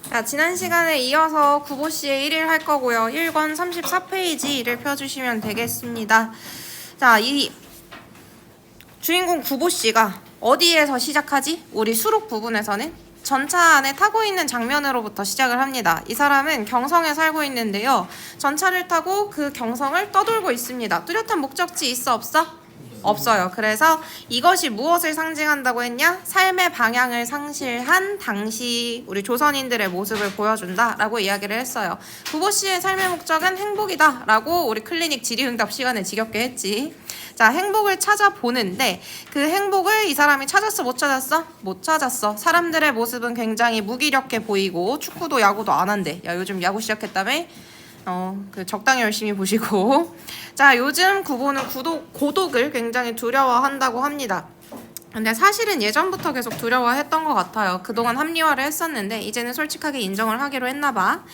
자, 지난 시간에 이어서 구보씨의 1일 할 거고요. 1권 34페이지를 펴주시면 되겠습니다. 자, 이 주인공 구보씨가 어디에서 시작하지? 우리 수록 부분에서는 전차 안에 타고 있는 장면으로부터 시작을 합니다. 이 사람은 경성에 살고 있는데요. 전차를 타고 그 경성을 떠돌고 있습니다. 뚜렷한 목적지 있어 없어? 없어요. 그래서 이것이 무엇을 상징한다고 했냐? 삶의 방향을 상실한 당시 우리 조선인들의 모습을 보여준다 라고 이야기를 했어요. 구보씨의 삶의 목적은 행복이다 라고 우리 클리닉 질의응답 시간에 지겹게 했지. 자, 행복을 찾아보는데 그 행복을 이 사람이 찾았어? 못 찾았어? 못 찾았어. 사람들의 모습은 굉장히 무기력해 보이고 축구도 야구도 안 한대. 야, 요즘 야구 시작했다며? 적당히 열심히 보시고. 자, 요즘 구보는 고독을 굉장히 두려워한다고 합니다. 근데 사실은 예전부터 계속 두려워했던 것 같아요. 그동안 합리화를 했었는데 이제는 솔직하게 인정을 하기로 했나봐.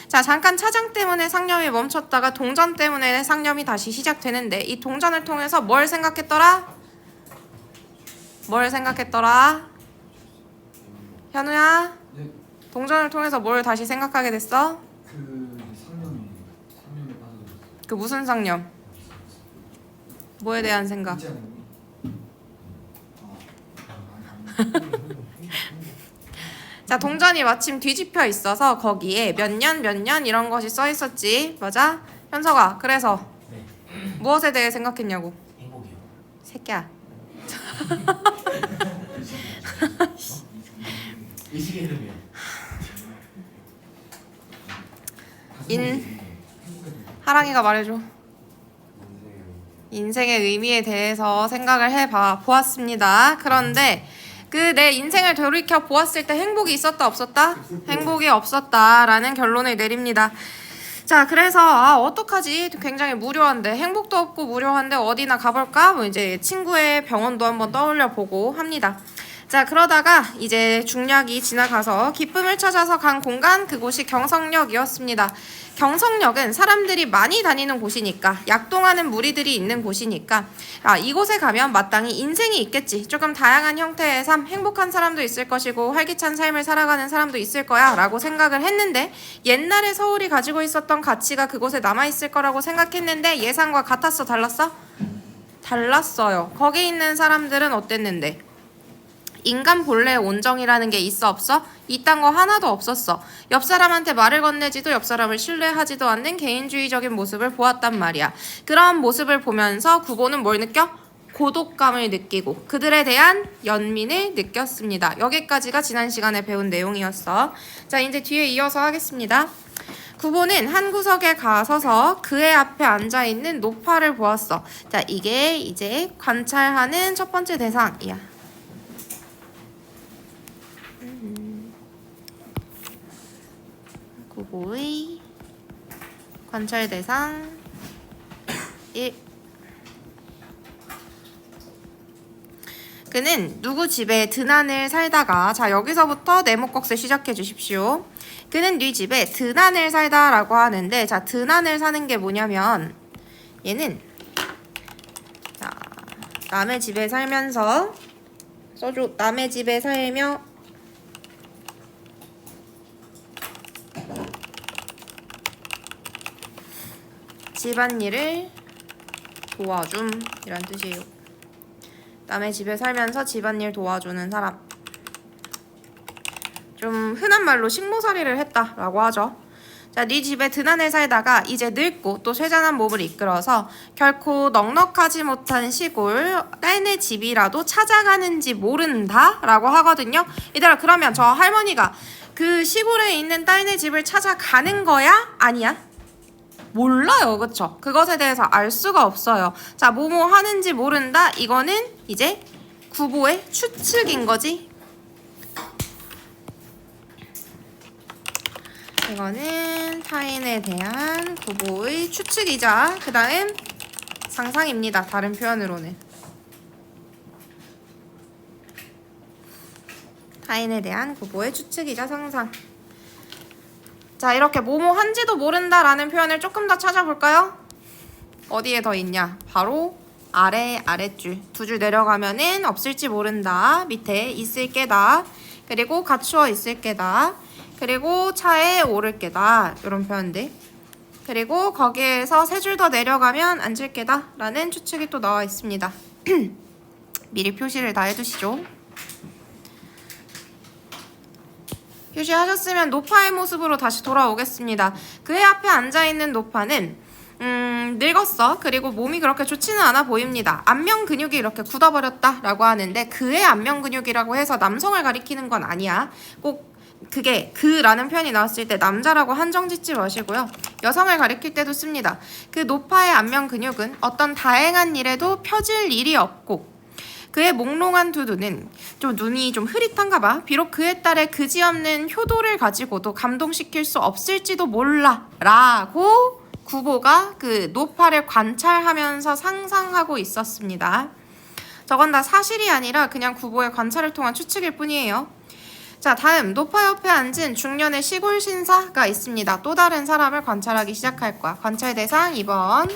자, 잠깐 차장 때문에 상념이 멈췄다가 동전 때문에 상념이 다시 시작되는데 이 동전을 통해서 뭘 생각했더라? 뭘 생각했더라? 현우야? 네. 동전을 통해서 뭘 다시 생각하게 됐어? 상념에 빠져들었어요. 그 무슨 상념? 뭐에 대한 생각? 자, 동전이 마침 뒤집혀 있어서 거기에 몇 년 이런 것이 써 있었지. 맞아? 현석아, 그래서 네. 무엇에 대해 생각했냐고. 행복이요. 새끼야. 의식의 흐름이요. 하랑이가 말해줘. 인생의 의미에 대해서 생각을 보았습니다. 그런데 그 내 인생을 돌이켜 보았을 때 행복이 있었다 없었다? 행복이 없었다라는 결론을 내립니다. 자, 그래서 어떡하지? 굉장히 무료한데, 행복도 없고 무료한데 어디나 가볼까? 뭐 이제 친구의 병원도 한번 떠올려 보고 합니다. 자, 그러다가 이제 중략이 지나가서 기쁨을 찾아서 간 공간, 그곳이 경성역이었습니다. 경성역은 사람들이 많이 다니는 곳이니까, 약동하는 무리들이 있는 곳이니까 이곳에 가면 마땅히 인생이 있겠지. 조금 다양한 형태의 삶, 행복한 사람도 있을 것이고 활기찬 삶을 살아가는 사람도 있을 거야 라고 생각을 했는데, 옛날에 서울이 가지고 있었던 가치가 그곳에 남아있을 거라고 생각했는데 예상과 같았어? 달랐어? 달랐어요. 거기 있는 사람들은 어땠는데? 인간 본래의 온정이라는 게 있어 없어? 이딴 거 하나도 없었어. 옆 사람한테 말을 건네지도 옆 사람을 신뢰하지도 않는 개인주의적인 모습을 보았단 말이야. 그런 모습을 보면서 구보는 뭘 느껴? 고독감을 느끼고 그들에 대한 연민을 느꼈습니다. 여기까지가 지난 시간에 배운 내용이었어. 자, 이제 뒤에 이어서 하겠습니다. 구보는 한 구석에 가서서 그의 앞에 앉아있는 노파를 보았어. 자, 이게 이제 관찰하는 첫 번째 대상이야. 구보의 관찰 대상 1. 그는 누구 집에 드난을 살다가, 자, 여기서부터 네모꺽쇠 시작해 주십시오. 그는 네 집에 드난을 살다 라고 하는데, 자, 드난을 사는 게 뭐냐면 얘는 자, 남의 집에 살면서 써줘. 남의 집에 살며 집안일을 도와줌 이란 뜻이에요. 남의 집에 살면서 집안일 도와주는 사람. 좀 흔한 말로 식모살이를 했다라고 하죠. 자, 네 집에 드난을 살다가 이제 늙고 또 쇠잔한 몸을 이끌어서 결코 넉넉하지 못한 시골 딸네 집이라도 찾아가는지 모른다 라고 하거든요. 얘들아, 그러면 저 할머니가 그 시골에 있는 딸네 집을 찾아가는 거야? 아니야? 몰라요. 그쵸? 그것에 대해서 알 수가 없어요. 자, 뭐뭐 하는지 모른다. 이거는 이제 구보의 추측인 거지. 이거는 타인에 대한 구보의 추측이자 그 다음 상상입니다. 다른 표현으로는 타인에 대한 구보의 추측이자 상상. 자, 이렇게 뭐뭐 한지도 모른다라는 표현을 조금 더 찾아볼까요? 어디에 더 있냐? 바로 아랫줄. 두 줄 내려가면은 없을지 모른다. 밑에 있을 게다. 그리고 갖추어 있을 게다. 그리고 차에 오를 게다. 이런 표현들. 그리고 거기에서 세 줄 더 내려가면 앉을 게다 라는 추측이 또 나와 있습니다. 미리 표시를 다 해두시죠. 표시하셨으면 노파의 모습으로 다시 돌아오겠습니다. 그의 앞에 앉아있는 노파는 늙었어. 그리고 몸이 그렇게 좋지는 않아 보입니다. 안면 근육이 이렇게 굳어버렸다 라고 하는데 그의 안면 근육이라고 해서 남성을 가리키는 건 아니야. 꼭 그게 그라는 표현이 나왔을 때 남자라고 한정 짓지 마시고요. 여성을 가리킬 때도 씁니다. 그 노파의 안면 근육은 어떤 다행한 일에도 펴질 일이 없고 그의 몽롱한 두 눈은 좀 눈이 좀 흐릿한가 봐. 비록 그의 딸의 그지없는 효도를 가지고도 감동시킬 수 없을지도 몰라 라고 구보가 그 노파를 관찰하면서 상상하고 있었습니다. 저건 다 사실이 아니라 그냥 구보의 관찰을 통한 추측일 뿐이에요. 자, 다음 노파 옆에 앉은 중년의 시골 신사가 있습니다. 또 다른 사람을 관찰하기 시작할 거야. 관찰 대상 2번.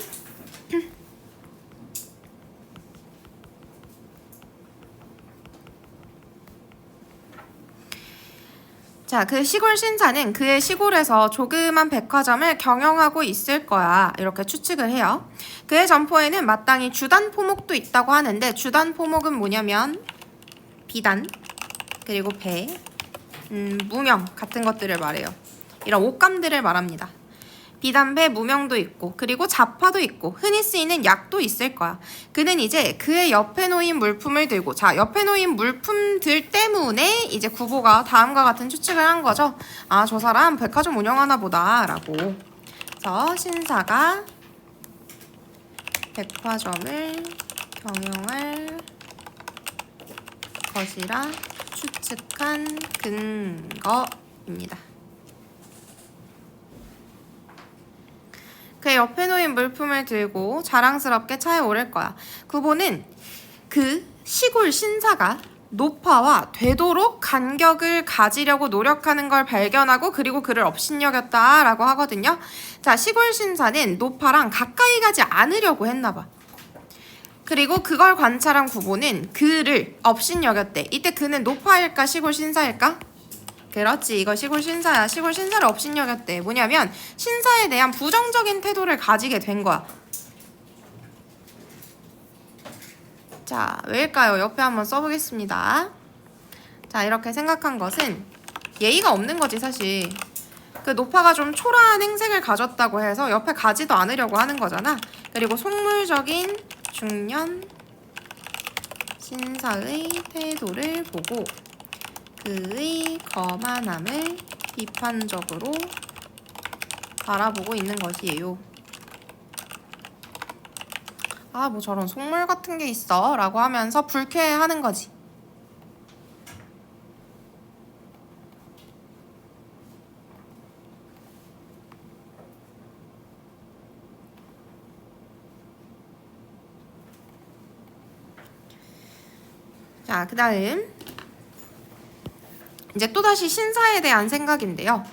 자, 그 시골 신사는 그의 시골에서 조그만 백화점을 경영하고 있을 거야. 이렇게 추측을 해요. 그의 점포에는 마땅히 주단 포목도 있다고 하는데 주단 포목은 뭐냐면 비단, 그리고 배, 무명 같은 것들을 말해요. 이런 옷감들을 말합니다. 비단배, 무명도 있고 그리고 자파도 있고 흔히 쓰이는 약도 있을 거야. 그는 이제 그의 옆에 놓인 물품을 들고 자 옆에 놓인 물품들 때문에 이제 구보가 다음과 같은 추측을 한 거죠. 아, 저 사람 백화점 운영하나 보다 라고. 그래서 신사가 백화점을 경영할 것이라 추측한 근거입니다. 그의 옆에 놓인 물품을 들고 자랑스럽게 차에 오를 거야. 구보는 그 시골 신사가 노파와 되도록 간격을 가지려고 노력하는 걸 발견하고 그리고 그를 업신여겼다라고 하거든요. 자, 시골 신사는 노파랑 가까이 가지 않으려고 했나 봐. 그리고 그걸 관찰한 구보는 그를 업신여겼대. 이때 그는 노파일까 시골 신사일까? 그렇지, 이거 시골 신사야. 시골 신사를 업신여겼대. 뭐냐면 신사에 대한 부정적인 태도를 가지게 된 거야. 자, 왜일까요? 옆에 한번 써보겠습니다. 자, 이렇게 생각한 것은 예의가 없는 거지 사실. 그 노파가 좀 초라한 행색을 가졌다고 해서 옆에 가지도 않으려고 하는 거잖아. 그리고 속물적인 중년 신사의 태도를 보고 그의 거만함을 비판적으로 바라보고 있는 것이에요. 아, 뭐 저런 속물 같은 게 있어 라고 하면서 불쾌해하는 거지. 자, 그 다음 이제 또다시 신사에 대한 생각인데요.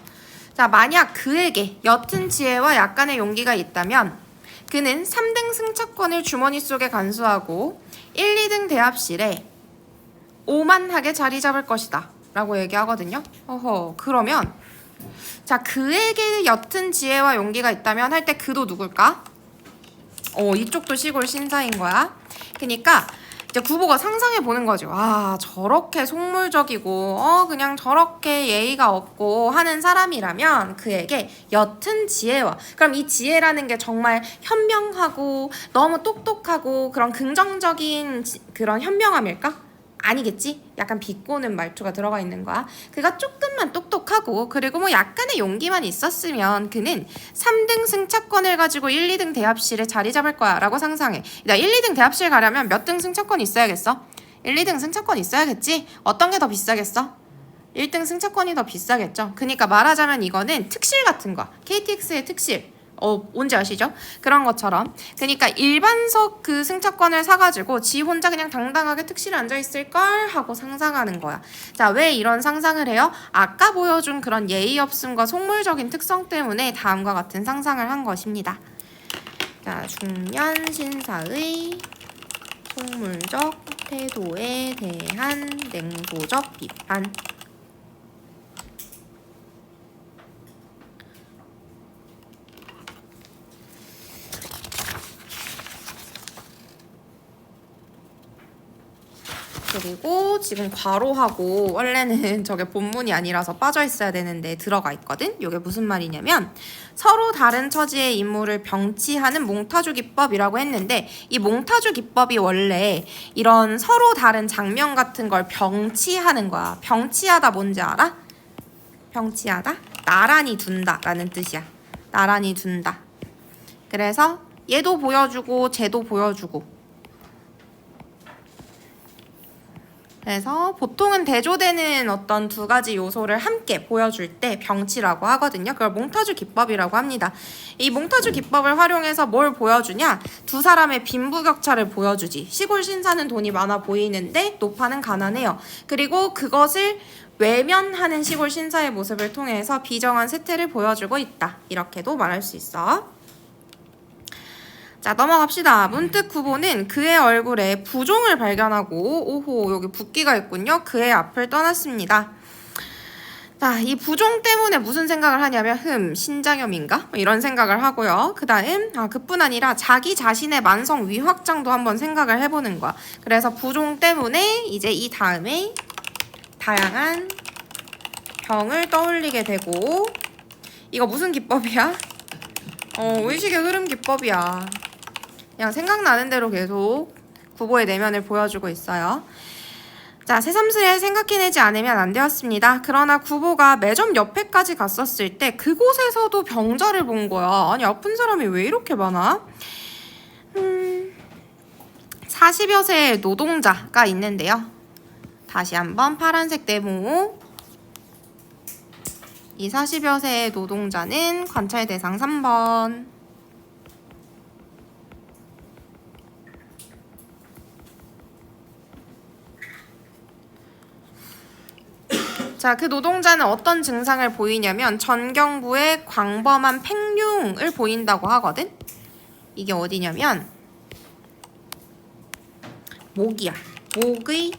자, 만약 그에게 옅은 지혜와 약간의 용기가 있다면 그는 3등 승차권을 주머니 속에 간수하고 1, 2등 대합실에 오만하게 자리 잡을 것이다 라고 얘기하거든요. 그러면 자, 그에게 옅은 지혜와 용기가 있다면 할 때 그도 누굴까? 이쪽도 시골 신사인 거야. 그러니까 이제 구보가 상상해 보는 거죠. 와, 저렇게 속물적이고 그냥 저렇게 예의가 없고 하는 사람이라면 그에게 옅은 지혜와, 그럼 이 지혜라는 게 정말 현명하고 너무 똑똑하고 그런 긍정적인 그런 현명함일까? 아니겠지? 약간 비꼬는 말투가 들어가 있는 거야. 그가 조금만 똑똑하고 그리고 뭐 약간의 용기만 있었으면 그는 3등 승차권을 가지고 1, 2등 대합실에 자리 잡을 거야 라고 상상해. 나 1, 2등 대합실 가려면 몇 등 승차권이 있어야겠어? 1, 2등 승차권 있어야겠지? 어떤 게 더 비싸겠어? 1등 승차권이 더 비싸겠죠. 그러니까 말하자면 이거는 특실 같은 거야. KTX의 특실. 뭔지 아시죠? 그런 것처럼. 그러니까 일반석 그 승차권을 사가지고 지 혼자 그냥 당당하게 특실에 앉아있을걸 하고 상상하는 거야. 자, 왜 이런 상상을 해요? 아까 보여준 그런 예의 없음과 속물적인 특성 때문에 다음과 같은 상상을 한 것입니다. 자, 중년 신사의 속물적 태도에 대한 냉소적 비판. 그리고 지금 괄호하고 원래는 저게 본문이 아니라서 빠져 있어야 되는데 들어가 있거든. 이게 무슨 말이냐면 서로 다른 처지의 인물을 병치하는 몽타주 기법이라고 했는데 이 몽타주 기법이 원래 이런 서로 다른 장면 같은 걸 병치하는 거야. 병치하다 뭔지 알아? 병치하다? 나란히 둔다 라는 뜻이야. 나란히 둔다. 그래서 얘도 보여주고 쟤도 보여주고. 그래서 보통은 대조되는 어떤 두 가지 요소를 함께 보여줄 때 병치라고 하거든요. 그걸 몽타주 기법이라고 합니다. 이 몽타주 기법을 활용해서 뭘 보여주냐? 두 사람의 빈부격차를 보여주지. 시골 신사는 돈이 많아 보이는데 노파는 가난해요. 그리고 그것을 외면하는 시골 신사의 모습을 통해서 비정한 세태를 보여주고 있다. 이렇게도 말할 수 있어. 자, 넘어갑시다. 문득 구보는 그의 얼굴에 부종을 발견하고 오호 여기 붓기가 있군요. 그의 앞을 떠났습니다. 자, 이 부종 때문에 무슨 생각을 하냐면 신장염인가? 이런 생각을 하고요. 그 다음 그뿐 아니라 자기 자신의 만성 위확장도 한번 생각을 해보는 거야. 그래서 부종 때문에 이제 이 다음에 다양한 병을 떠올리게 되고 이거 무슨 기법이야? 의식의 흐름 기법이야. 그냥 생각나는 대로 계속 구보의 내면을 보여주고 있어요. 자, 새삼스레 생각해내지 않으면 안 되었습니다. 그러나 구보가 매점 옆에까지 갔었을 때 그곳에서도 병자를 본 거야. 아니 아픈 사람이 왜 이렇게 많아? 40여 세의 노동자가 있는데요. 다시 한번 파란색 네모. 이 40여 세의 노동자는 관찰 대상 3번. 자, 그 노동자는 어떤 증상을 보이냐면 전경부의 광범한 팽흉을 보인다고 하거든. 이게 어디냐면 목이야. 목의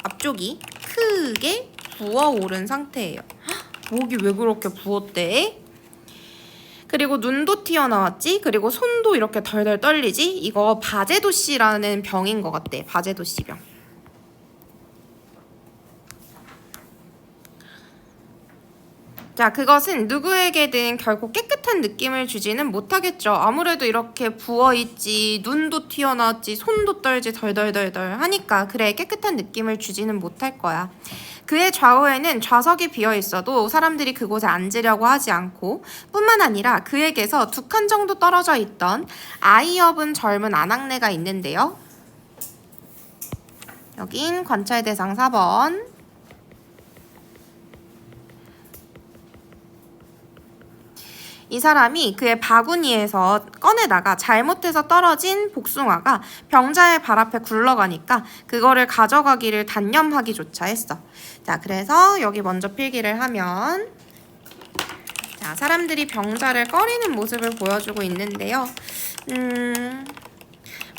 앞쪽이 크게 부어오른 상태예요. 목이 왜 그렇게 부었대? 그리고 눈도 튀어나왔지? 그리고 손도 이렇게 덜덜 떨리지? 이거 바제도씨라는 병인 것 같대. 바제도씨 병. 자, 그것은 누구에게든 결코 깨끗한 느낌을 주지는 못하겠죠. 아무래도 이렇게 부어있지, 눈도 튀어나왔지, 손도 떨지 덜덜덜덜 하니까 그래 깨끗한 느낌을 주지는 못할 거야. 그의 좌우에는 좌석이 비어있어도 사람들이 그곳에 앉으려고 하지 않고 뿐만 아니라 그에게서 2칸 정도 떨어져 있던 아이업은 젊은 아낙네가 있는데요. 여긴 관찰 대상 4번. 이 사람이 그의 바구니에서 꺼내다가 잘못해서 떨어진 복숭아가 병자의 발 앞에 굴러가니까 그거를 가져가기를 단념하기조차 했어. 자, 그래서 여기 먼저 필기를 하면 자, 사람들이 병자를 꺼리는 모습을 보여주고 있는데요.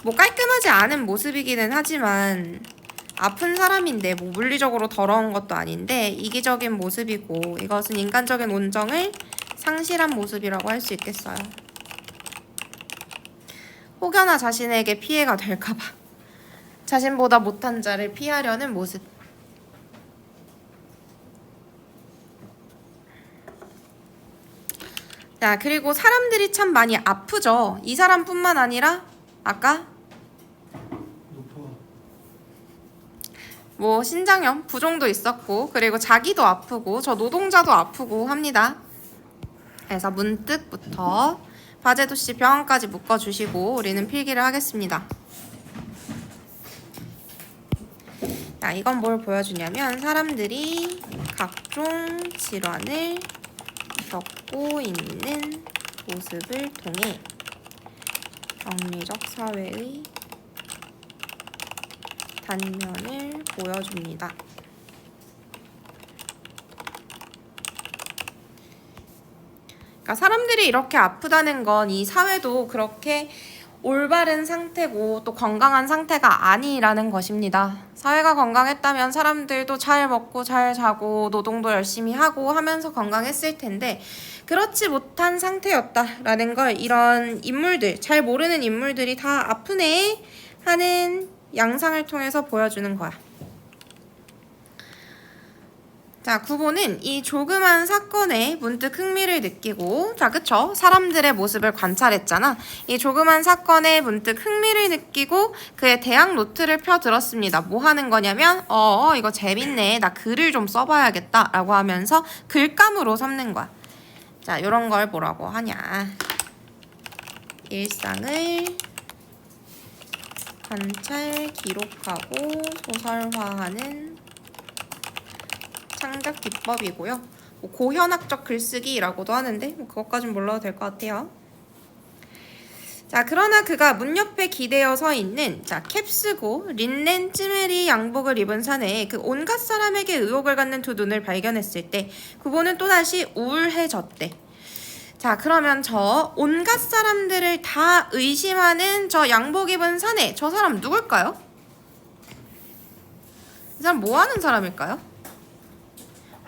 뭐 깔끔하지 않은 모습이기는 하지만 아픈 사람인데 뭐 물리적으로 더러운 것도 아닌데 이기적인 모습이고 이것은 인간적인 온정을 상실한 모습이라고 할 수 있겠어요. 혹여나 자신에게 피해가 될까봐 자신보다 못한 자를 피하려는 모습. 자, 그리고 사람들이 참 많이 아프죠. 이 사람뿐만 아니라 아까 뭐 신장염, 부종도 있었고 그리고 자기도 아프고 저 노동자도 아프고 합니다. 그래서 문득부터 바제도씨 병원까지 묶어주시고 우리는 필기를 하겠습니다. 자, 이건 뭘 보여주냐면 사람들이 각종 질환을 겪고 있는 모습을 통해 병리적 사회의 단면을 보여줍니다. 그러니까 사람들이 이렇게 아프다는 건 이 사회도 그렇게 올바른 상태고 또 건강한 상태가 아니라는 것입니다. 사회가 건강했다면 사람들도 잘 먹고 잘 자고 노동도 열심히 하고 하면서 건강했을 텐데 그렇지 못한 상태였다라는 걸 이런 인물들, 잘 모르는 인물들이 다 아프네 하는 양상을 통해서 보여주는 거야. 자, 구보는 이 조그만 사건에 문득 흥미를 느끼고, 자, 그쵸? 사람들의 모습을 관찰했잖아. 이 조그만 사건에 문득 흥미를 느끼고 그의 대학 노트를 펴들었습니다. 뭐 하는 거냐면, 이거 재밌네. 나 글을 좀 써봐야겠다. 라고 하면서 글감으로 삼는 거야. 자, 요런 걸 뭐라고 하냐. 일상을 관찰, 기록하고 소설화하는 창작 기법이고요. 뭐 고현학적 글쓰기라고도 하는데 뭐 그것까진 몰라도 될 것 같아요. 자, 그러나 그가 문 옆에 기대어 서 있는 캡스고 린넨 찌메리 양복을 입은 사내에 그 온갖 사람에게 의혹을 갖는 두 눈을 발견했을 때 구보는 또다시 우울해졌대. 자, 그러면 저 온갖 사람들을 다 의심하는 저 양복 입은 사내, 저 사람 누굴까요? 이 사람 뭐 하는 사람일까요?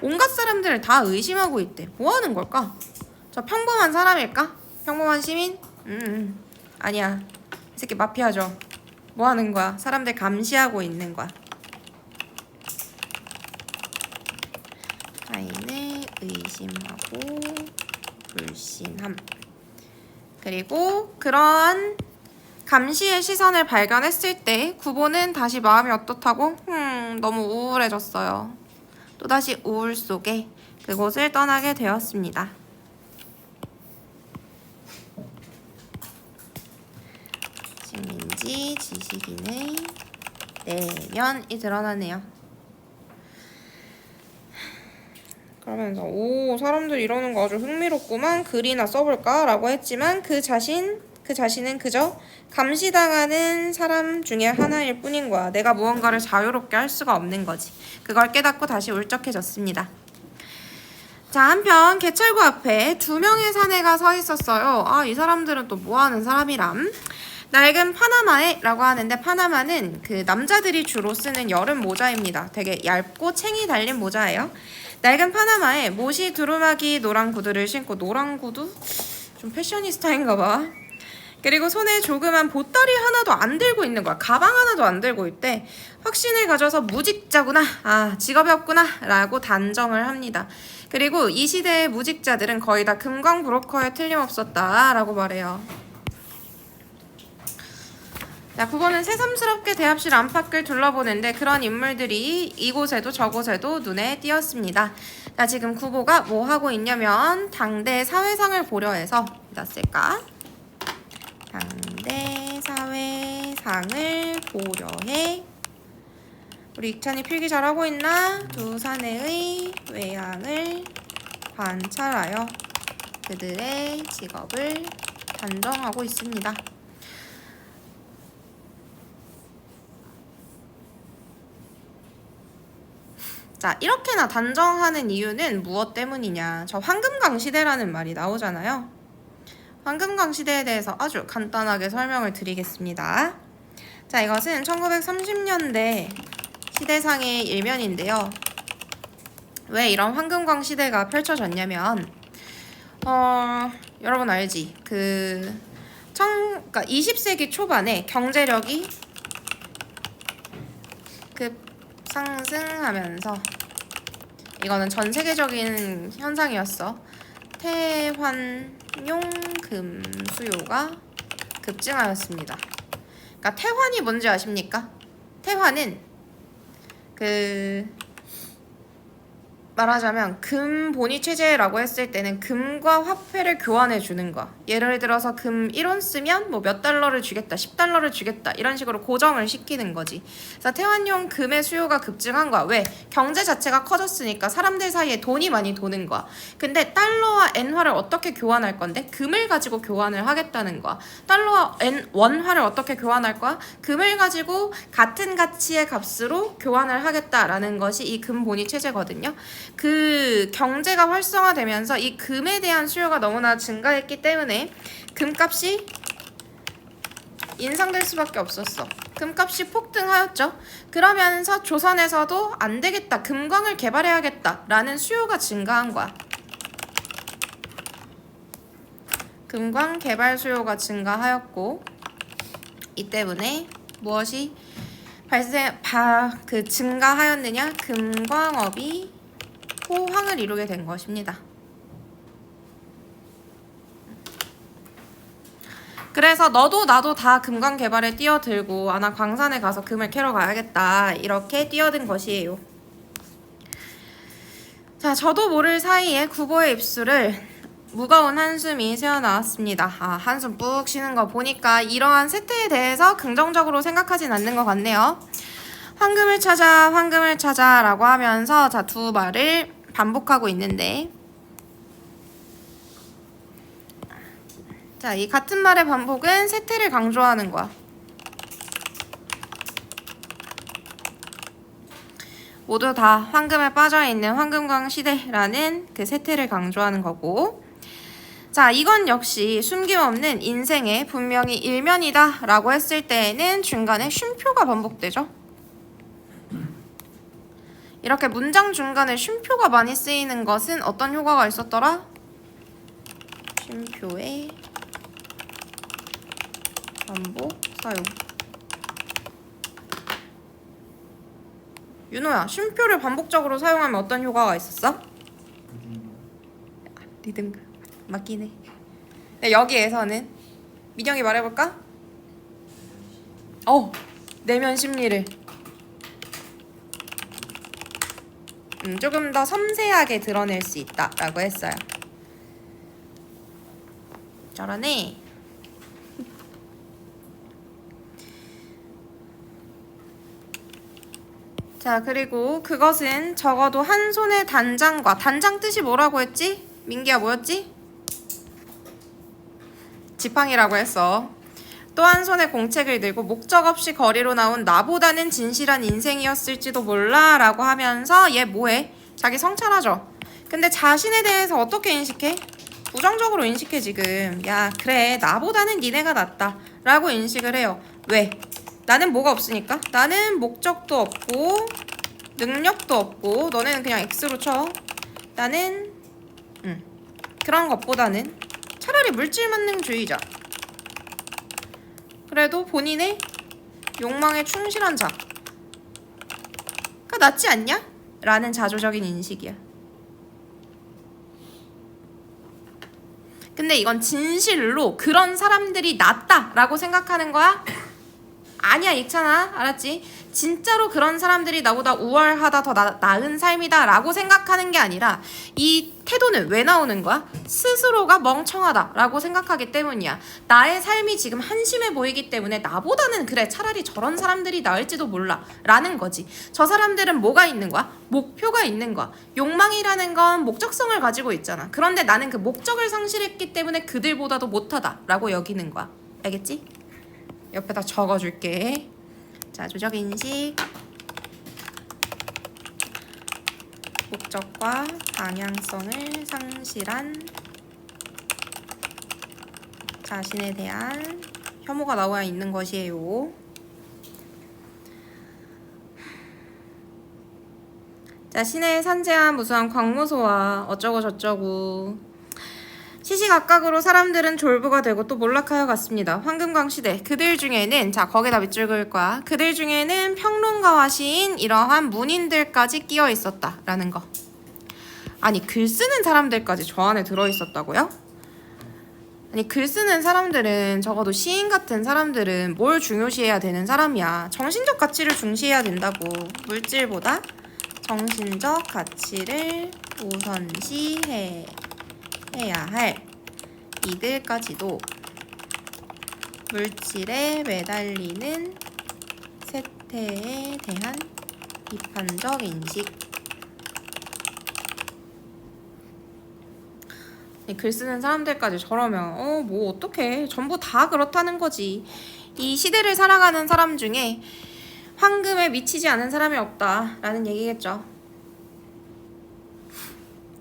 온갖 사람들을 다 의심하고 있대. 뭐 하는 걸까? 저 평범한 사람일까? 평범한 시민? 아니야. 이 새끼 마피아죠. 뭐 하는 거야? 사람들 감시하고 있는 거야. 타인을 의심하고 불신함. 그리고 그런 감시의 시선을 발견했을 때 구보는 다시 마음이 어떻다고? 너무 우울해졌어요. 또다시 우울 속에 그곳을 떠나게 되었습니다. 시민지 지식인의 내면이 드러나네요. 그러면서 사람들 이러는 거 아주 흥미롭구만. 글이나 써볼까? 라고 했지만 그 자신은 그저 감시당하는 사람 중에 하나일 뿐인 거야. 내가 무언가를 자유롭게 할 수가 없는 거지. 그걸 깨닫고 다시 울적해졌습니다. 자, 한편 개찰구 앞에 2명의 사내가 서 있었어요. 이 사람들은 또 뭐하는 사람이람? 낡은 파나마에 라고 하는데, 파나마는 그 남자들이 주로 쓰는 여름 모자입니다. 되게 얇고 챙이 달린 모자예요. 낡은 파나마에 모시 두루마기 노란 구두를 신고, 노란 구두? 좀 패셔니스타인가 봐. 그리고 손에 조그만 보따리 하나도 안 들고 있는 거야. 가방 하나도 안 들고 있대. 확신을 가져서 무직자구나, 직업이 없구나 라고 단정을 합니다. 그리고 이 시대의 무직자들은 거의 다 금광 브로커에 틀림없었다 라고 말해요. 자, 9번은 새삼스럽게 대합실 안팎을 둘러보는데 그런 인물들이 이곳에도 저곳에도 눈에 띄었습니다. 자, 지금 9보가 뭐 하고 있냐면 당대 사회상을 보려 해서 어디다 쓸까? 당대 사회상을 보려 해. 우리 익찬이 필기 잘하고 있나? 두 사내의 외양을 관찰하여 그들의 직업을 단정하고 있습니다. 자, 이렇게나 단정하는 이유는 무엇 때문이냐? 저 황금강 시대라는 말이 나오잖아요. 황금강 시대에 대해서 아주 간단하게 설명을 드리겠습니다. 자, 이것은 1930년대 시대상의 일면인데요. 왜 이런 황금강 시대가 펼쳐졌냐면 여러분 알지? 그러니까 20세기 초반에 경제력이 상승하면서, 이거는 전 세계적인 현상이었어. 태환용 금 수요가 급증하였습니다. 그러니까 태환이 뭔지 아십니까? 태환은 말하자면 금 본위 체제라고 했을 때는 금과 화폐를 교환해 주는 거야. 예를 들어서 금 1원 쓰면 뭐 몇 달러를 주겠다, 10달러를 주겠다, 이런 식으로 고정을 시키는 거지. 그래서 태환용 금의 수요가 급증한 거야. 왜? 경제 자체가 커졌으니까 사람들 사이에 돈이 많이 도는 거야. 근데 달러와 엔화를 어떻게 교환할 건데? 금을 가지고 교환을 하겠다는 거야. 달러와 원화를 어떻게 교환할 거야? 금을 가지고 같은 가치의 값으로 교환을 하겠다라는 것이 이 금 본위 체제거든요. 그 경제가 활성화되면서 이 금에 대한 수요가 너무나 증가했기 때문에 금값이 인상될 수밖에 없었어. 금값이 폭등하였죠. 그러면서 조선에서도 안 되겠다, 금광을 개발해야겠다 라는 수요가 증가한 거야. 금광 개발 수요가 증가하였고, 이 때문에 무엇이 증가하였느냐? 금광업이 호황을 이루게 된 것입니다. 그래서 너도 나도 다 금광 개발에 뛰어들고 나 광산에 가서 금을 캐러 가야겠다 이렇게 뛰어든 것이에요. 자, 저도 모를 사이에 구보의 입술을 무거운 한숨이 새어나왔습니다. 한숨 푹 쉬는 거 보니까 이러한 세태에 대해서 긍정적으로 생각하진 않는 것 같네요. 황금을 찾아 라고 하면서 자, 두 말을 반복하고 있는데, 자, 이 같은 말의 반복은 세태를 강조하는 거야. 모두 다 황금에 빠져있는 황금광 시대라는 그 세태를 강조하는 거고, 자, 이건 역시 숨김없는 인생의 분명히 일면이다 라고 했을 때에는 중간에 쉼표가 반복되죠. 이렇게 문장 중간에 쉼표가 많이 쓰이는 것은 어떤 효과가 있었더라? 쉼표의 반복 사용. 윤호야, 쉼표를 반복적으로 사용하면 어떤 효과가 있었어? 리듬감 맞긴 해. 네, 여기에서는 민영이 말해볼까? 내면 심리를 조금 더 섬세하게 드러낼 수 있다 라고 했어요. 저러네. 자, 그리고 그것은 적어도 한 손의 단장과, 단장 뜻이 뭐라고 했지? 민기야, 뭐였지? 지팡이라고 했어. 또 한 손에 공책을 들고 목적 없이 거리로 나온 나보다는 진실한 인생이었을지도 몰라 라고 하면서 얘 뭐해? 자기 성찰하죠. 근데 자신에 대해서 어떻게 인식해? 부정적으로 인식해 지금. 야, 그래, 나보다는 니네가 낫다 라고 인식을 해요. 왜? 나는 뭐가 없으니까? 나는 목적도 없고 능력도 없고 너네는 그냥 X로 쳐. 나는 그런 것보다는 차라리 물질만능주의자, 그래도 본인의 욕망에 충실한 자가 낫지 않냐? 라는 자조적인 인식이야. 근데 이건 진실로 그런 사람들이 낫다 라고 생각하는 거야? 아니야, 익찬아. 알았지? 진짜로 그런 사람들이 나보다 우월하다, 더 나은 삶이다 라고 생각하는 게 아니라 이 태도는 왜 나오는 거야? 스스로가 멍청하다 라고 생각하기 때문이야. 나의 삶이 지금 한심해 보이기 때문에 나보다는 그래, 차라리 저런 사람들이 나을지도 몰라 라는 거지. 저 사람들은 뭐가 있는 거야? 목표가 있는 거야. 욕망이라는 건 목적성을 가지고 있잖아. 그런데 나는 그 목적을 상실했기 때문에 그들보다도 못하다 라고 여기는 거야. 알겠지? 옆에다 적어줄게. 자, 조적 인식, 목적과 방향성을 상실한 자신에 대한 혐오가 나와 있는 것이에요. 자, 시내에 산재한 무수한 광무소와 어쩌고 저쩌고 시시각각으로 사람들은 졸부가 되고 또 몰락하여 갔습니다. 황금광 시대. 그들 중에는, 자, 거기다 밑줄 그을 거야. 그들 중에는 평론가와 시인, 이러한 문인들까지 끼어 있었다라는 거. 아니, 글 쓰는 사람들까지 저 안에 들어 있었다고요? 아니, 글 쓰는 사람들은, 적어도 시인 같은 사람들은 뭘 중요시해야 되는 사람이야. 정신적 가치를 중시해야 된다고. 물질보다 정신적 가치를 우선시해야 할 이들까지도 물질에 매달리는 세태에 대한 비판적 인식. 글 쓰는 사람들까지 저러면 뭐 어떡해. 전부 다 그렇다는 거지. 이 시대를 살아가는 사람 중에 황금에 미치지 않은 사람이 없다라는 얘기겠죠.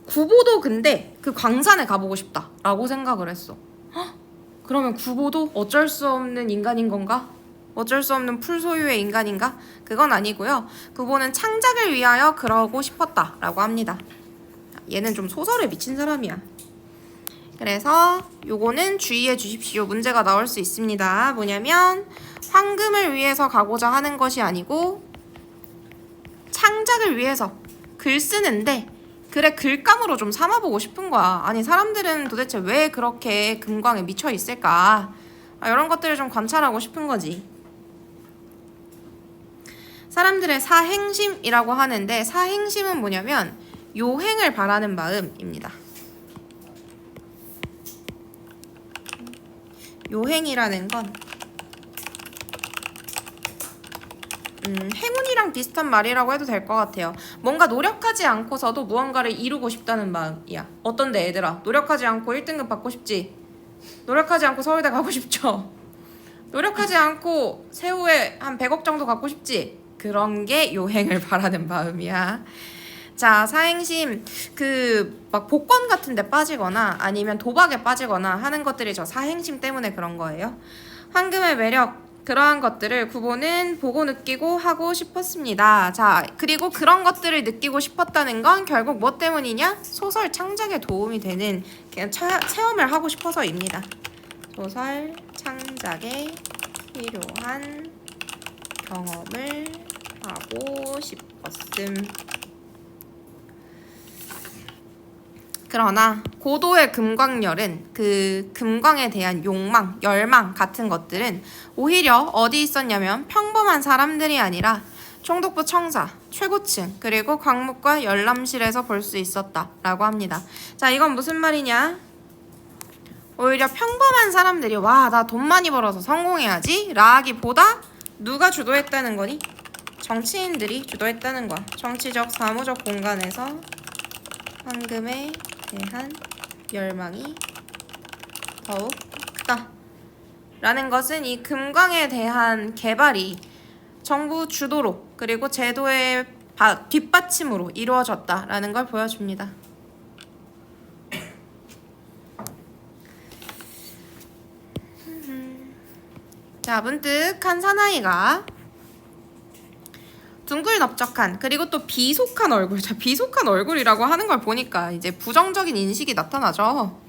구보도 근데 그 광산에 가보고 싶다라고 생각을 했어. 헉? 그러면 구보도 어쩔 수 없는 인간인 건가? 어쩔 수 없는 풀 소유의 인간인가? 그건 아니고요. 구보는 창작을 위하여 그러고 싶었다라고 합니다. 얘는 좀 소설에 미친 사람이야. 그래서 요거는 주의해 주십시오. 문제가 나올 수 있습니다. 뭐냐면 황금을 위해서 가고자 하는 것이 아니고 창작을 위해서 글 쓰는데 그래 글감으로 좀 삼아보고 싶은 거야. 아니 사람들은 도대체 왜 그렇게 금광에 미쳐 있을까? 이런 것들을 좀 관찰하고 싶은 거지. 사람들의 사행심이라고 하는데 사행심은 뭐냐면 요행을 바라는 마음입니다. 요행이라는 건 행운이랑 비슷한 말이라고 해도 될 것 같아요. 뭔가 노력하지 않고서도 무언가를 이루고 싶다는 마음이야. 어떤데 얘들아? 노력하지 않고 1등급 받고 싶지? 노력하지 않고 서울대 가고 싶죠? 노력하지 않고 세후에 한 100억 정도 갖고 싶지? 그런 게 요행을 바라는 마음이야. 자, 사행심 막 복권 같은 데 빠지거나 아니면 도박에 빠지거나 하는 것들이 저 사행심 때문에 그런 거예요. 황금의 매력, 그러한 것들을 구보는 보고 느끼고 하고 싶었습니다. 자, 그리고 그런 것들을 느끼고 싶었다는 건 결국 뭐 때문이냐? 소설 창작에 도움이 되는 그냥 체험을 하고 싶어서입니다. 소설 창작에 필요한 경험을 하고 싶었음. 그러나 고도의 금광열은 그 금광에 대한 욕망, 열망 같은 것들은 오히려 어디 있었냐면 평범한 사람들이 아니라 총독부 청사, 최고층, 그리고 광목과 열람실에서 볼 수 있었다라고 합니다. 자, 이건 무슨 말이냐? 오히려 평범한 사람들이 와, 나 돈 많이 벌어서 성공해야지 라기보다 누가 주도했다는 거니? 정치인들이 주도했다는 거야. 정치적, 사무적 공간에서 황금에 대한 열망이 더욱 크다 라는 것은 이 금광에 대한 개발이 정부 주도로 그리고 제도의 뒷받침으로 이루어졌다라는 걸 보여줍니다. 자, 문득 한 사나이가 둥글넓적한 그리고 또 비속한 얼굴. 자, 비속한 얼굴이라고 하는 걸 보니까 이제 부정적인 인식이 나타나죠.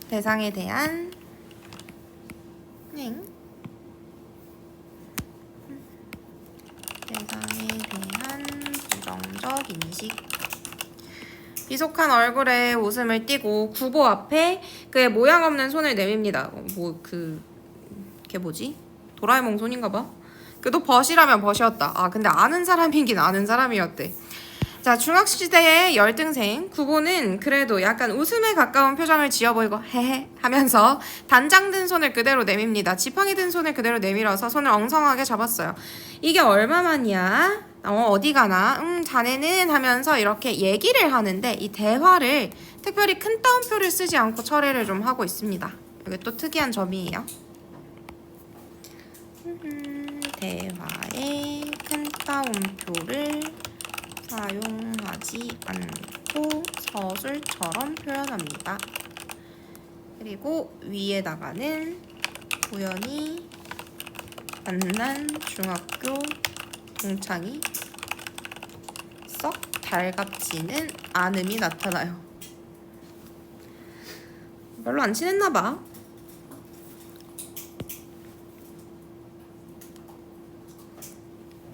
대상에 대한 대상에 대한 부정적 인식. 비속한 얼굴에 웃음을 띠고 구보 앞에 그의 모양 없는 손을 내밉니다. 걔 뭐지? 도라에몽 손인가 봐. 그도 벗이라면 벗이었다. 아, 근데 아는 사람이긴 아는 사람이었대. 자, 중학시대의 열등생 구보는 그래도 약간 웃음에 가까운 표정을 지어 보이고 헤헤 하면서 단장 든 손을 그대로 내밉니다. 지팡이 든 손을 그대로 내밀어서 손을 엉성하게 잡았어요. 이게 얼마만이야? 어디 가나? 자네는 하면서 이렇게 얘기를 하는데 이 대화를 특별히 큰 따옴표를 쓰지 않고 처리를 좀 하고 있습니다. 이게 또 특이한 점이에요. 대화에 큰 따옴표를 사용하지 않고 서술처럼 표현합니다. 그리고 위에다가는 우연히 만난 중학교 동창이 썩 달갑지는 않음이 나타나요. 별로 안 친했나봐.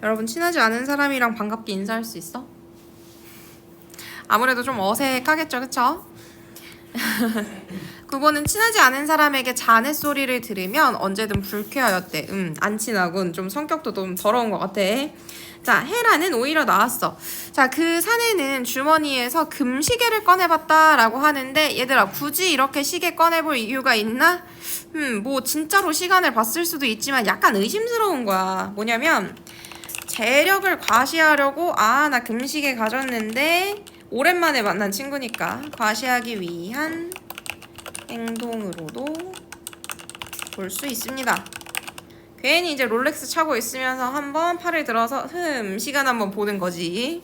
여러분, 친하지 않은 사람이랑 반갑게 인사할 수 있어? 아무래도 좀 어색하겠죠, 그쵸? 구보는 친하지 않은 사람에게 자네 소리를 들으면 언제든 불쾌하였대. 안 친하군. 좀 성격도 좀 더러운 것 같아. 자, 헤라는 오히려 나았어. 자, 그 사내는 주머니에서 금시계를 꺼내봤다라고 하는데 얘들아, 굳이 이렇게 시계 꺼내볼 이유가 있나? 뭐 진짜로 시간을 봤을 수도 있지만 약간 의심스러운 거야. 뭐냐면 재력을 과시하려고 나 금시계 가졌는데 오랜만에 만난 친구니까 과시하기 위한 행동으로도 볼 수 있습니다. 괜히 이제 롤렉스 차고 있으면서 한번 팔을 들어서 시간 한번 보는 거지.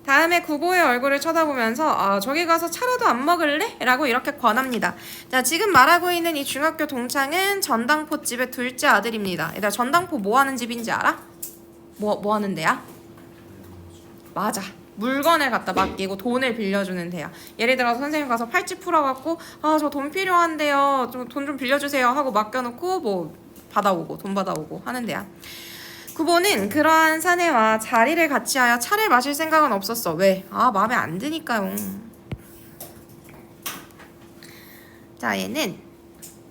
다음에 구보의 얼굴을 쳐다보면서 저기 가서 차라도 안 먹을래? 라고 이렇게 권합니다. 자, 지금 말하고 있는 이 중학교 동창은 전당포 집의 둘째 아들입니다. 얘들아, 전당포 뭐 하는 집인지 알아? 뭐 하는 데야? 맞아. 물건을 갖다 맡기고 돈을 빌려주는 대야. 예를 들어서 선생님 가서 팔찌 풀어갖고 아 저 돈 필요한데요. 돈 좀 빌려주세요 하고 맡겨놓고 뭐 받아오고 돈 받아오고 하는 데야. 구보는 그러한 사내와 자리를 같이 하여 차를 마실 생각은 없었어. 왜? 아 마음에 안 드니까요. 자 얘는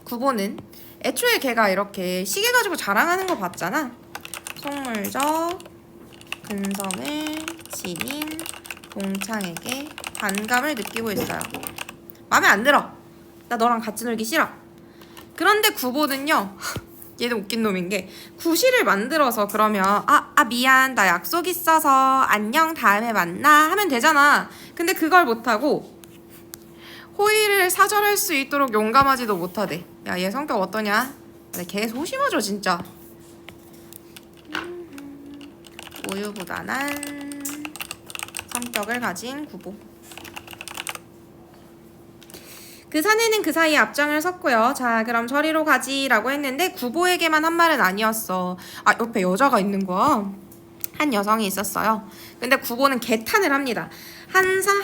구보는 애초에 걔가 이렇게 시계 가지고 자랑하는 거 봤잖아. 속물적 근성을 지닌 동창에게 반감을 느끼고 있어요. 마음에 안 들어. 나 너랑 같이 놀기 싫어. 그런데 구보는요. 얘는 웃긴 놈인 게 구실을 만들어서 그러면 미안 나 약속 있어서 안녕 다음에 만나 하면 되잖아. 근데 그걸 못하고 호의를 사절할 수 있도록 용감하지도 못하대. 야 얘 성격 어떠냐? 걔 소심하죠 진짜. 우유부단한 성격을 가진 구보. 그 사내는 그 사이에 앞장을 섰고요. 자 그럼 저리로 가지라고 했는데 구보에게만 한 말은 아니었어. 옆에 여자가 있는 거야. 한 여성이 있었어요. 근데 구보는 개탄을 합니다.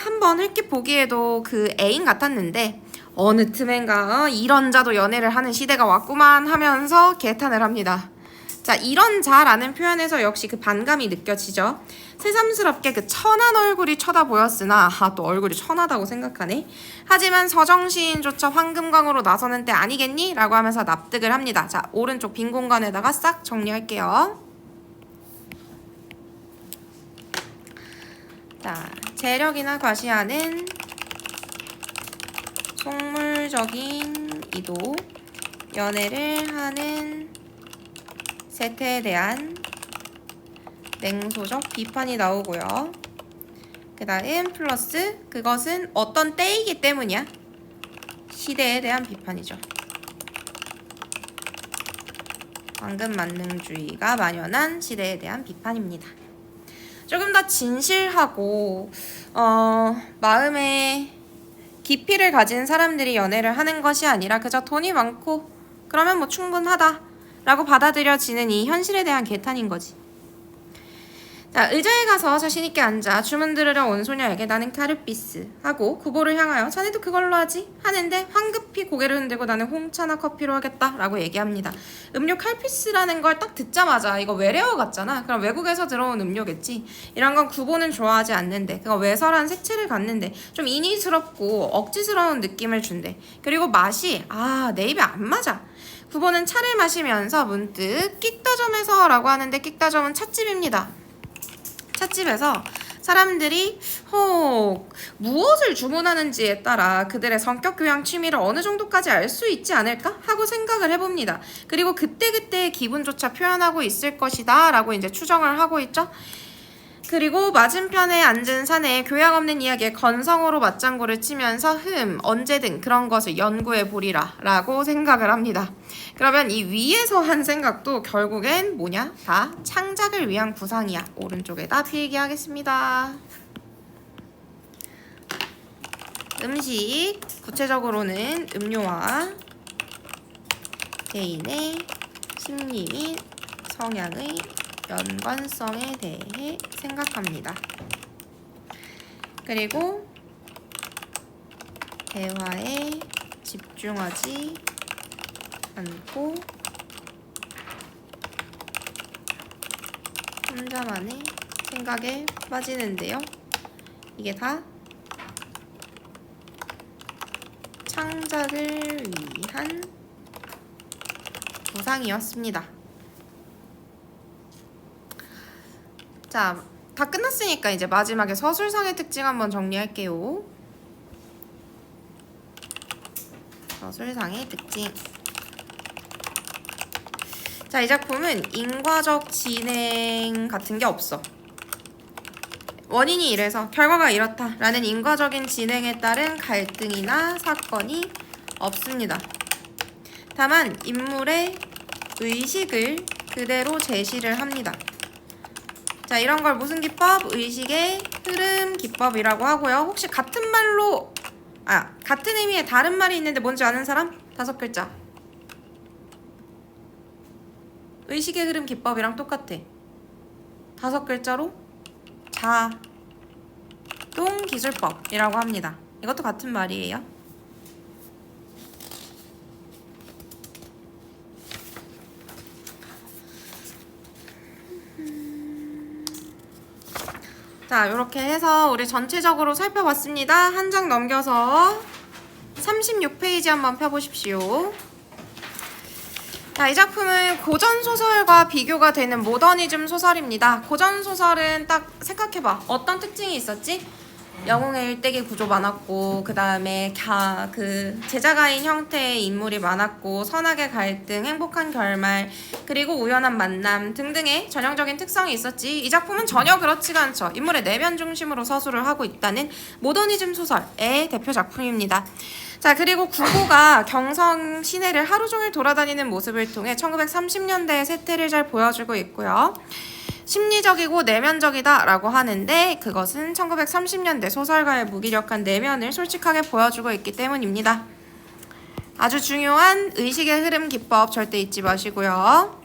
한번 흘낏 보기에도 그 애인 같았는데 어느 틈엔가 이런 자도 연애를 하는 시대가 왔구만 하면서 개탄을 합니다. 자 이런 자라는 표현에서 역시 그 반감이 느껴지죠. 새삼스럽게 그 천한 얼굴이 쳐다보였으나 또 얼굴이 천하다고 생각하네. 하지만 서정시인조차 황금광으로 나서는 때 아니겠니? 라고 하면서 납득을 합니다. 자 오른쪽 빈 공간에다가 싹 정리할게요. 자 재력이나 과시하는 속물적인 이도 연애를 하는 세태에 대한 냉소적 비판이 나오고요. 그 다음 플러스 그것은 어떤 때이기 때문이야. 시대에 대한 비판이죠. 황금만능주의가 만연한 시대에 대한 비판입니다. 조금 더 진실하고 마음에 깊이를 가진 사람들이 연애를 하는 것이 아니라 그저 돈이 많고 그러면 뭐 충분하다 라고 받아들여지는 이 현실에 대한 개탄인 거지. 자 의자에 가서 자신있게 앉아 주문 들으려 온 소녀에게 나는 카르피스 하고 구보를 향하여 자네도 그걸로 하지 하는데 황급히 고개를 흔들고 나는 홍차나 커피로 하겠다 라고 얘기합니다. 음료 카르피스라는 걸 딱 듣자마자 이거 외래어 같잖아. 그럼 외국에서 들어온 음료겠지. 이런 건 구보는 좋아하지 않는데 그거 외설한 색채를 갖는데 좀 인위스럽고 억지스러운 느낌을 준대. 그리고 맛이 내 입에 안 맞아. 구보는 차를 마시면서 문득 끽다점에서 라고 하는데 끽다점은 찻집입니다. 찻집에서 사람들이 무엇을 주문하는지에 따라 그들의 성격 교양 취미를 어느 정도까지 알 수 있지 않을까 하고 생각을 해봅니다. 그리고 그때그때의 기분조차 표현하고 있을 것이다 라고 이제 추정을 하고 있죠. 그리고 맞은편에 앉은 사내의 교양 없는 이야기에 건성으로 맞장구를 치면서 언제든 그런 것을 연구해 보리라 라고 생각을 합니다. 그러면 이 위에서 한 생각도 결국엔 뭐냐? 다 창작을 위한 구상이야. 오른쪽에다 필기하겠습니다. 음식, 구체적으로는 음료와 개인의 심리 및 성향의 연관성에 대해 생각합니다. 그리고 대화에 집중하지 않고 혼자만의 생각에 빠지는데요. 이게 다 창작을 위한 구상이었습니다. 자, 다 끝났으니까 이제 마지막에 서술상의 특징 한번 정리할게요. 서술상의 특징. 자, 이 작품은 인과적 진행 같은 게 없어. 원인이 이래서 결과가 이렇다 라는 인과적인 진행에 따른 갈등이나 사건이 없습니다. 다만 인물의 의식을 그대로 제시를 합니다. 자, 이런 걸 무슨 기법? 의식의 흐름 기법이라고 하고요. 혹시 같은 말로 같은 의미의 다른 말이 있는데 뭔지 아는 사람? 5글자. 의식의 흐름 기법이랑 똑같아. 5글자로 자, 기술법이라고 합니다. 이것도 같은 말이에요. 자, 이렇게 해서 우리 전체적으로 살펴봤습니다. 한 장 넘겨서 36페이지 한번 펴보십시오. 자, 이 작품은 고전소설과 비교가 되는 모더니즘 소설입니다. 고전소설은 딱 생각해봐. 어떤 특징이 있었지? 영웅의 일대기 구조 많았고, 그 다음에 제자가인 형태의 인물이 많았고, 선악의 갈등, 행복한 결말, 그리고 우연한 만남 등등의 전형적인 특성이 있었지. 이 작품은 전혀 그렇지가 않죠. 인물의 내면 중심으로 서술을 하고 있다는 모더니즘 소설의 대표 작품입니다. 자, 그리고 구고가 경성 시내를 하루 종일 돌아다니는 모습을 통해 1930년대의 세태를 잘 보여주고 있고요. 심리적이고 내면적이다 라고 하는데 그것은 1930년대 소설가의 무기력한 내면을 솔직하게 보여주고 있기 때문입니다. 아주 중요한 의식의 흐름 기법 절대 잊지 마시고요.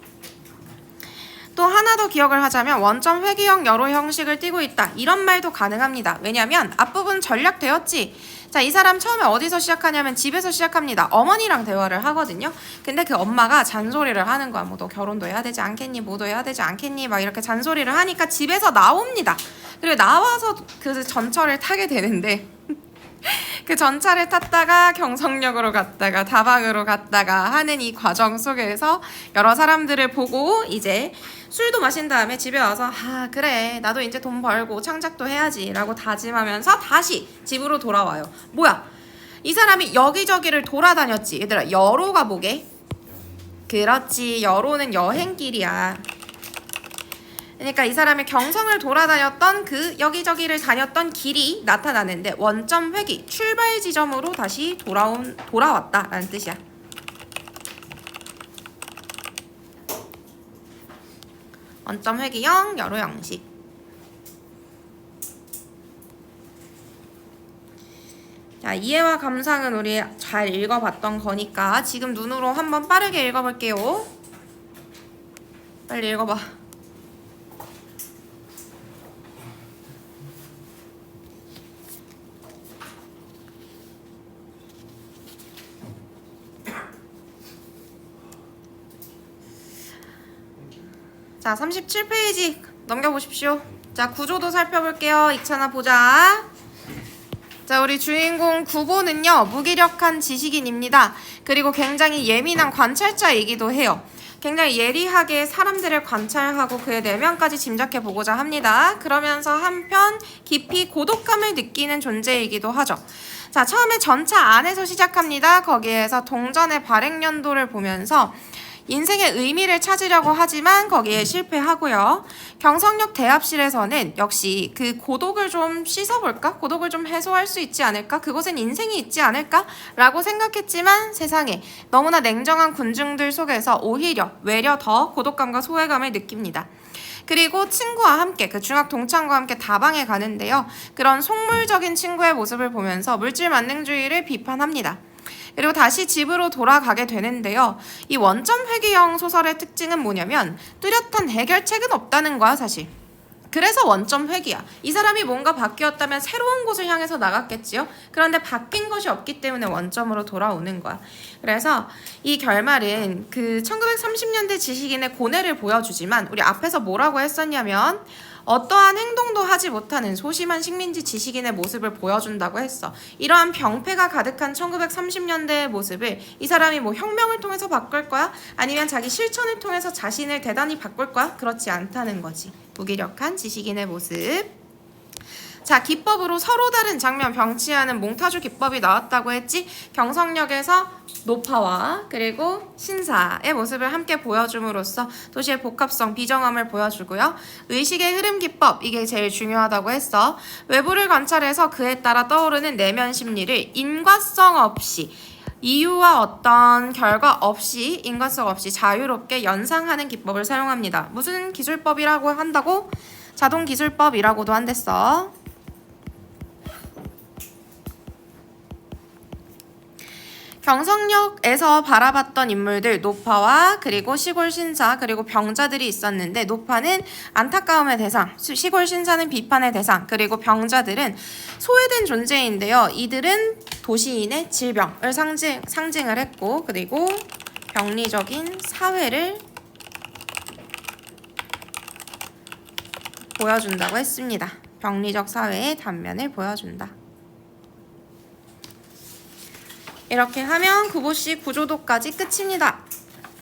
또 하나 더 기억을 하자면 원점 회귀형 여로 형식을 띠고 있다. 이런 말도 가능합니다. 왜냐면 앞부분 전략되었지. 자, 이 사람 처음에 어디서 시작하냐면 집에서 시작합니다. 어머니랑 대화를 하거든요. 근데 그 엄마가 잔소리를 하는 거야. 뭐 너 결혼도 해야 되지 않겠니? 뭐도 해야 되지 않겠니? 막 이렇게 잔소리를 하니까 집에서 나옵니다. 그리고 나와서 그 전철을 타게 되는데 그 전차를 탔다가 경성역으로 갔다가 다방으로 갔다가 하는 이 과정 속에서 여러 사람들을 보고 이제 술도 마신 다음에 집에 와서 그래 나도 이제 돈 벌고 창작도 해야지 라고 다짐하면서 다시 집으로 돌아와요. 뭐야, 이 사람이 여기저기를 돌아다녔지. 얘들아, 여로가 뭐게? 그렇지, 여로는 여행길이야. 그러니까 이 사람이 경성을 돌아다녔던 그 여기저기를 다녔던 길이 나타나는데 원점 회귀, 출발 지점으로 다시 돌아왔다라는 뜻이야. 원점 회귀형 여로 형식. 자, 이해와 감상은 우리 잘 읽어봤던 거니까 지금 눈으로 한번 빠르게 읽어볼게요. 빨리 읽어봐. 자, 37페이지 넘겨보십시오. 자, 구조도 살펴볼게요. 익찬아 보자. 자, 우리 주인공 구보는요, 무기력한 지식인입니다. 그리고 굉장히 예민한 관찰자이기도 해요. 굉장히 예리하게 사람들을 관찰하고 그의 내면까지 짐작해 보고자 합니다. 그러면서 한편 깊이 고독감을 느끼는 존재이기도 하죠. 자, 처음에 전차 안에서 시작합니다. 거기에서 동전의 발행연도를 보면서 인생의 의미를 찾으려고 하지만 거기에 실패하고요. 경성역 대합실에서는 역시 그 고독을 좀 씻어볼까? 고독을 좀 해소할 수 있지 않을까? 그곳엔 인생이 있지 않을까? 라고 생각했지만 세상에 너무나 냉정한 군중들 속에서 외려 더 고독감과 소외감을 느낍니다. 그리고 친구와 함께, 그 중학 동창과 함께 다방에 가는데요. 그런 속물적인 친구의 모습을 보면서 물질 만능주의를 비판합니다. 그리고 다시 집으로 돌아가게 되는데요. 이 원점 회귀형 소설의 특징은 뭐냐면 뚜렷한 해결책은 없다는 거야, 사실. 그래서 원점 회귀야. 이 사람이 뭔가 바뀌었다면 새로운 곳을 향해서 나갔겠지요. 그런데 바뀐 것이 없기 때문에 원점으로 돌아오는 거야. 그래서 이 결말은 그 1930년대 지식인의 고뇌를 보여주지만 우리 앞에서 뭐라고 했었냐면 어떠한 행동도 하지 못하는 소심한 식민지 지식인의 모습을 보여준다고 했어. 이러한 병폐가 가득한 1930년대의 모습을 이 사람이 뭐 혁명을 통해서 바꿀 거야? 아니면 자기 실천을 통해서 자신을 대단히 바꿀 거야? 그렇지 않다는 거지. 무기력한 지식인의 모습. 자, 기법으로 서로 다른 장면 병치하는 몽타주 기법이 나왔다고 했지. 경성역에서 노파와 그리고 신사의 모습을 함께 보여줌으로써 도시의 복합성, 비정함을 보여주고요. 의식의 흐름 기법, 이게 제일 중요하다고 했어. 외부를 관찰해서 그에 따라 떠오르는 내면 심리를 인과성 없이, 이유와 어떤 결과 없이, 인과성 없이 자유롭게 연상하는 기법을 사용합니다. 무슨 기술법이라고 한다고? 자동 기술법이라고도 한댔어. 경성역에서 바라봤던 인물들 노파와 그리고 시골 신사 그리고 병자들이 있었는데 노파는 안타까움의 대상, 시골 신사는 비판의 대상, 그리고 병자들은 소외된 존재인데요. 이들은 도시인의 질병을 상징을 했고 그리고 병리적인 사회를 보여준다고 했습니다. 병리적 사회의 단면을 보여준다. 이렇게 하면 구보씨 구조도까지 끝입니다.